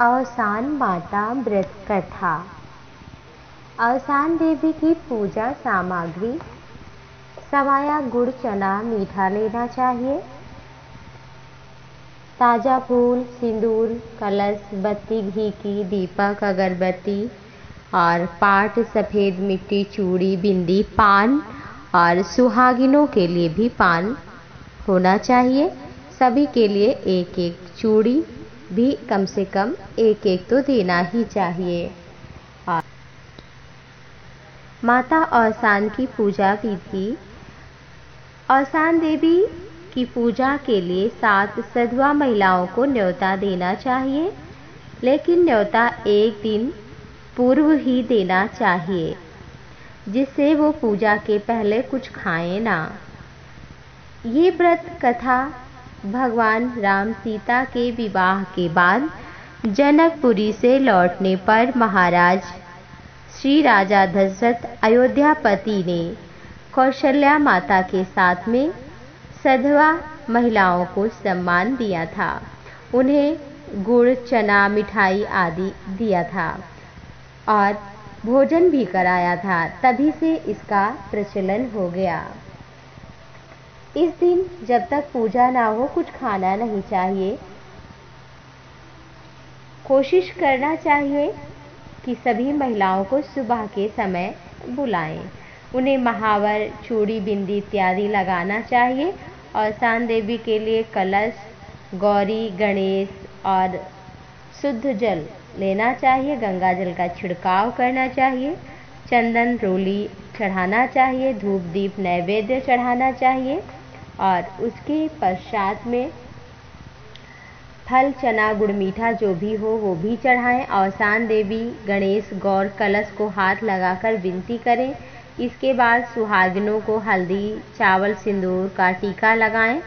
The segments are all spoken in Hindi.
अवसान माता व्रत कथा। अवसान देवी की पूजा सामग्री: सवाया गुड़ चना मीठा लेना चाहिए। ताज़ा फूल, सिंदूर, कलश, बत्ती घी की, दीपक, अगरबत्ती और पाट, सफ़ेद मिट्टी, चूड़ी, बिंदी, पान और सुहागिनों के लिए भी पान होना चाहिए। सभी के लिए एक एक चूड़ी भी कम से कम एक एक तो देना ही चाहिए। और माता अवसान की पूजा विधि: अवसान देवी की पूजा के लिए 7 सधवा महिलाओं को न्योता देना चाहिए, लेकिन न्योता एक दिन पूर्व ही देना चाहिए, जिससे वो पूजा के पहले कुछ खाएं ना। ये व्रत कथा भगवान राम सीता के विवाह के बाद जनकपुरी से लौटने पर महाराज श्री राजा दशरथ अयोध्यापति ने कौशल्या माता के साथ में सधवा महिलाओं को सम्मान दिया था। उन्हें गुड़, चना, मिठाई आदि दिया था और भोजन भी कराया था। तभी से इसका प्रचलन हो गया। इस दिन जब तक पूजा ना हो कुछ खाना नहीं चाहिए। कोशिश करना चाहिए कि सभी महिलाओं को सुबह के समय बुलाएं। उन्हें महावर, चूड़ी, बिंदी इत्यादि लगाना चाहिए। और अवसान देवी के लिए कलश, गौरी, गणेश और शुद्ध जल लेना चाहिए। गंगा जल का छिड़काव करना चाहिए। चंदन, रोली चढ़ाना चाहिए। धूप, दीप, नैवेद्य चढ़ाना चाहिए और उसके पश्चात में फल, चना, गुड़, मीठा जो भी हो वो भी चढ़ाएं। अवसान देवी, गणेश, गौर, कलश को हाथ लगाकर विनती करें। इसके बाद सुहागिनों को हल्दी, चावल, सिंदूर का टीका लगाएं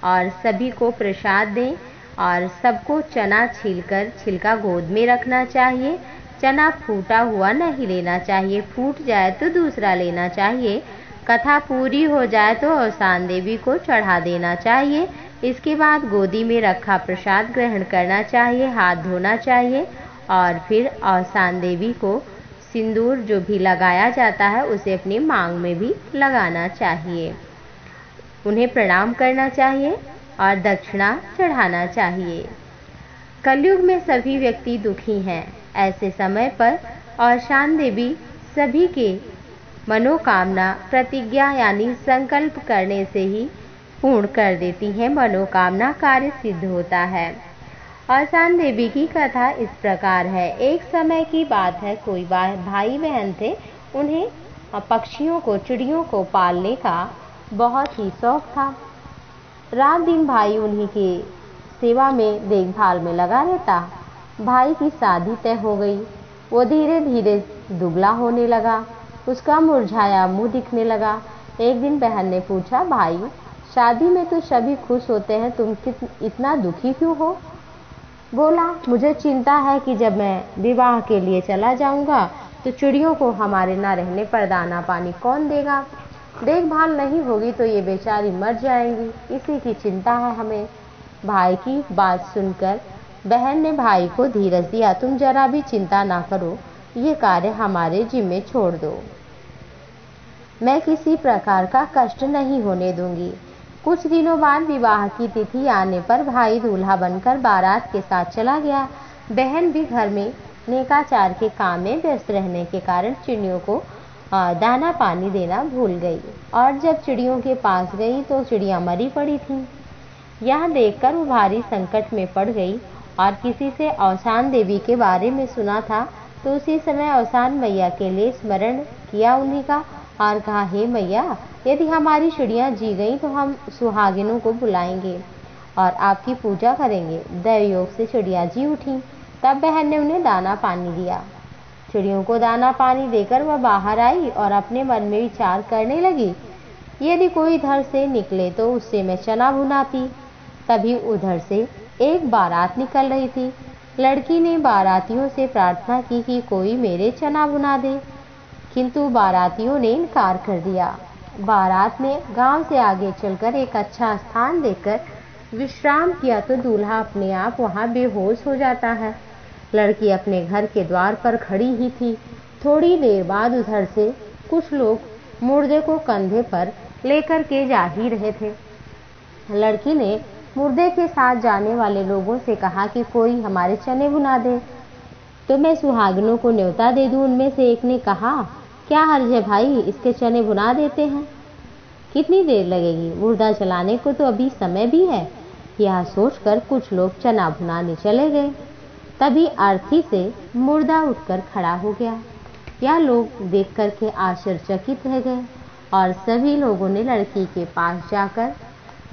और सभी को प्रसाद दें और सबको चना छीलकर छिलका गोद में रखना चाहिए। चना फूटा हुआ नहीं लेना चाहिए, फूट जाए तो दूसरा लेना चाहिए। कथा पूरी हो जाए तो अवसान देवी को चढ़ा देना चाहिए। इसके बाद गोदी में रखा प्रसाद ग्रहण करना चाहिए, हाथ धोना चाहिए और फिर अवसान देवी को सिंदूर जो भी लगाया जाता है उसे अपनी मांग में भी लगाना चाहिए। उन्हें प्रणाम करना चाहिए और दक्षिणा चढ़ाना चाहिए। कलयुग में सभी व्यक्ति दुखी हैं। ऐसे समय पर अवसान देवी सभी के मनोकामना प्रतिज्ञा यानी संकल्प करने से ही पूर्ण कर देती हैं। मनोकामना कार्य सिद्ध होता है। अवसान देवी की कथा इस प्रकार है। एक समय की बात है, कोई भाई बहन थे। उन्हें पक्षियों को, चिड़ियों को पालने का बहुत ही शौक था। रात दिन भाई उन्हीं की सेवा में, देखभाल में लगा रहता। भाई की शादी तय हो गई। वो धीरे धीरे दुबला होने लगा। उसका मुरझाया मुंह दिखने लगा। एक दिन बहन ने पूछा, भाई शादी में तो सभी खुश होते हैं, तुम इतना दुखी क्यों हो? बोला, मुझे चिंता है कि जब मैं विवाह के लिए चला जाऊंगा तो चिड़ियों को हमारे ना रहने पर दाना पानी कौन देगा? देखभाल नहीं होगी तो ये बेचारी मर जाएंगी, इसी की चिंता है हमें। भाई की बात सुनकर बहन ने भाई को धीरज दिया। तुम जरा भी चिंता ना करो, ये कार्य हमारे जिम्मे छोड़ दो। मैं किसी प्रकार का कष्ट नहीं होने दूंगी। कुछ दिनों बाद विवाह की तिथि आने पर भाई दूल्हा बनकर बारात के साथ चला गया। बहन भी घर में नेकाचार के काम में व्यस्त रहने के कारण चिड़ियों को दाना पानी देना भूल गई और जब चिड़ियों के पास गई तो चिड़ियां मरी पड़ी थीं। यह देखकर वो भारी संकट में पड़ गई और किसी से अवसान देवी के बारे में सुना था तो उसी समय अवसान मैया के लिए स्मरण किया उन्हीं का और कहा, हे मैया, यदि हमारी चिड़ियाँ जी गई तो हम सुहागिनों को बुलाएंगे और आपकी पूजा करेंगे। दैवयोग से चिड़ियाँ जी उठी। तब बहन ने उन्हें दाना पानी दिया। चिड़ियों को दाना पानी देकर वह बाहर आई और अपने मन में विचार करने लगी, यदि कोई इधर से निकले तो उससे मैं चना भुनाती। तभी उधर से एक बारात निकल रही थी। लड़की ने बारातियों से प्रार्थना की कि कोई मेरे चना भुना दे, किंतु बारातियों ने इनकार कर दिया। बारात ने गांव से आगे चलकर एक अच्छा स्थान देखकर विश्राम किया तो दूल्हा अपने आप वहां बेहोश हो जाता है। लड़की अपने घर के द्वार पर खड़ी ही थी। थोड़ी देर बाद उधर से कुछ लोग मुर्दे को कंधे पर लेकर के जा ही रहे थे। लड़की ने मुर्दे के साथ जाने वाले लोगों से कहा कि कोई हमारे चने भुना दे तो मैं सुहागिनों को न्योता दे दूं। उनमें से एक ने कहा, क्या हर्ज है भाई, इसके चने भुना देते हैं। कितनी देर लगेगी, मुर्दा चलाने को तो अभी समय भी है। यह सोचकर कुछ लोग चना भुनाने चले गए। तभी अर्थी से मुर्दा उठकर खड़ा हो गया। यह लोग देख कर के आश्चर्यचकित रह गए और सभी लोगों ने लड़की के पास जाकर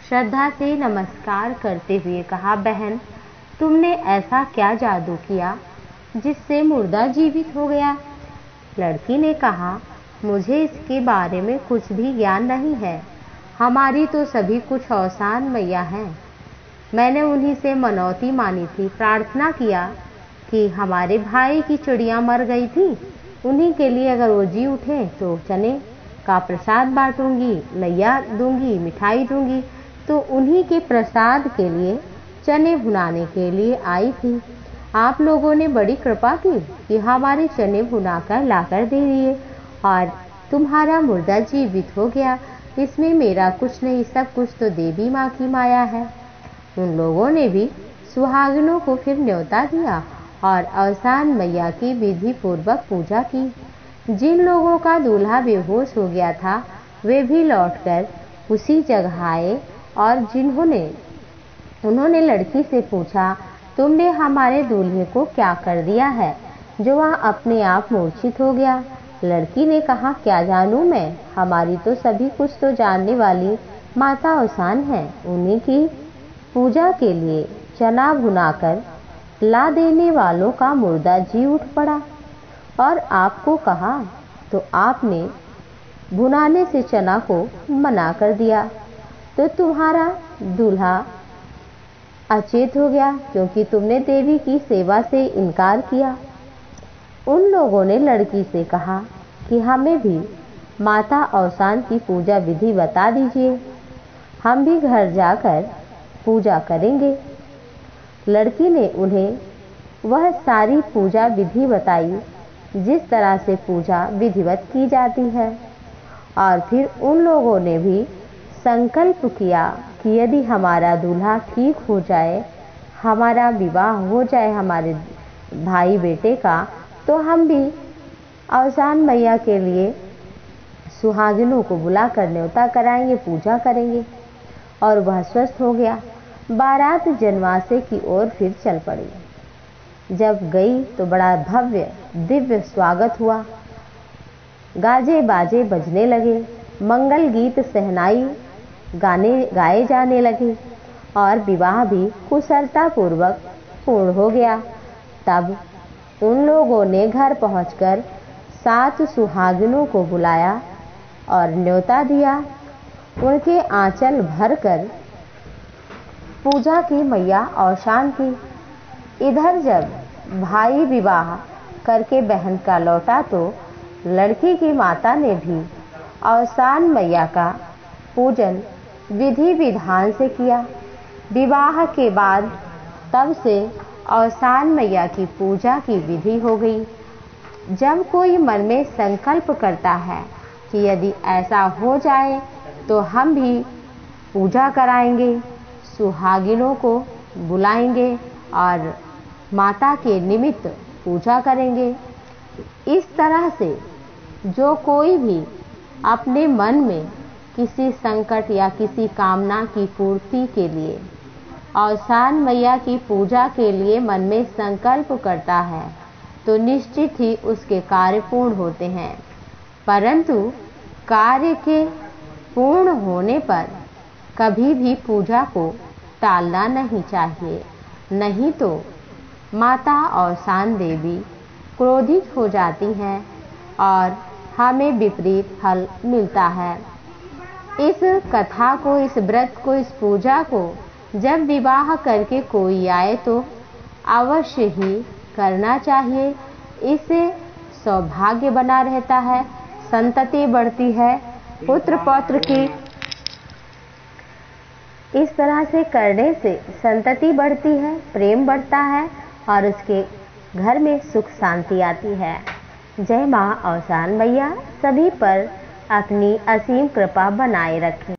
श्रद्धा से नमस्कार करते हुए कहा, बहन, तुमने ऐसा क्या जादू किया जिससे मुर्दा जीवित हो गया। लड़की ने कहा, मुझे इसके बारे में कुछ भी ज्ञान नहीं है। हमारी तो सभी कुछ औसान मैया हैं। मैंने उन्हीं से मनौती मानी थी, प्रार्थना किया कि हमारे भाई की चिड़िया मर गई थी, उन्हीं के लिए अगर वो जी उठे तो चने का प्रसाद बांटूंगी, लैया दूंगी, मिठाई दूंगी। तो उन्हीं के प्रसाद के लिए चने भुनाने के लिए आई थी। आप लोगों ने बड़ी कृपा की कि हमारे चने भुनाकर लाकर दे दिए और तुम्हारा मुर्दा जीवित हो गया। इसमें मेरा कुछ नहीं, सब कुछ तो देवी माँ की माया है। उन लोगों ने भी सुहागिनों को फिर न्योता दिया और औसान मैया की विधि पूर्वक पूजा की। जिन लोगों का दूल्हा बेहोश हो गया था वे भी लौटकर उसी जगह आए और उन्होंने लड़की से पूछा, तुमने हमारे दूल्हे को क्या कर दिया है जो वह अपने आप मूर्छित हो गया। लड़की ने कहा, क्या जानूं मैं, हमारी तो सभी कुछ तो जानने वाली माता औसान है। उन्हीं की पूजा के लिए चना भुनाकर ला देने वालों का मुर्दा जी उठ पड़ा और आपको कहा तो आपने भुनाने से चना को मना कर दिया, तो तुम्हारा दूल्हा अचेत हो गया क्योंकि तुमने देवी की सेवा से इनकार किया। उन लोगों ने लड़की से कहा कि हमें भी माता औसान की पूजा विधि बता दीजिए, हम भी घर जाकर पूजा करेंगे। लड़की ने उन्हें वह सारी पूजा विधि बताई जिस तरह से पूजा विधिवत की जाती है और फिर उन लोगों ने भी संकल्प किया कि यदि हमारा दूल्हा ठीक हो जाए, हमारा विवाह हो जाए हमारे भाई बेटे का, तो हम भी औसान मैया के लिए सुहागिनों को बुलाकर न्योता कराएंगे, पूजा करेंगे। और वह स्वस्थ हो गया। बारात जनवासे की ओर फिर चल पड़ी। जब गई तो बड़ा भव्य दिव्य स्वागत हुआ। गाजे बाजे बजने लगे, मंगल गीत सहनाई गाए जाने लगे और विवाह भी कुशलता पूर्वक पूर्ण हो गया। तब उन लोगों ने घर पहुंचकर 7 सुहागिनों को बुलाया और न्योता दिया। उनके आंचल भरकर पूजा की मैया औसान की। इधर जब भाई विवाह करके बहन का लौटा तो लड़की की माता ने भी औसान मैया का पूजन विधि विधान से किया। विवाह के बाद तब से औसान मैया की पूजा की विधि हो गई। जब कोई मन में संकल्प करता है कि यदि ऐसा हो जाए तो हम भी पूजा कराएंगे, सुहागिनों को बुलाएंगे और माता के निमित्त पूजा करेंगे। इस तरह से जो कोई भी अपने मन में किसी संकट या किसी कामना की पूर्ति के लिए औसान मैया की पूजा के लिए मन में संकल्प करता है तो निश्चित ही उसके कार्य पूर्ण होते हैं। परंतु कार्य के पूर्ण होने पर कभी भी पूजा को टालना नहीं चाहिए, नहीं तो माता औसान देवी क्रोधित हो जाती हैं और हमें विपरीत फल मिलता है। इस कथा को, इस व्रत को, इस पूजा को जब विवाह करके कोई आए तो अवश्य ही करना चाहिए। इससे सौभाग्य बना रहता है, संतति बढ़ती है, पुत्र पौत्र की इस तरह से करने से संतति बढ़ती है, प्रेम बढ़ता है और उसके घर में सुख शांति आती है। जय माँ औसान मैया सभी पर अपनी असीम कृपा बनाए रखें।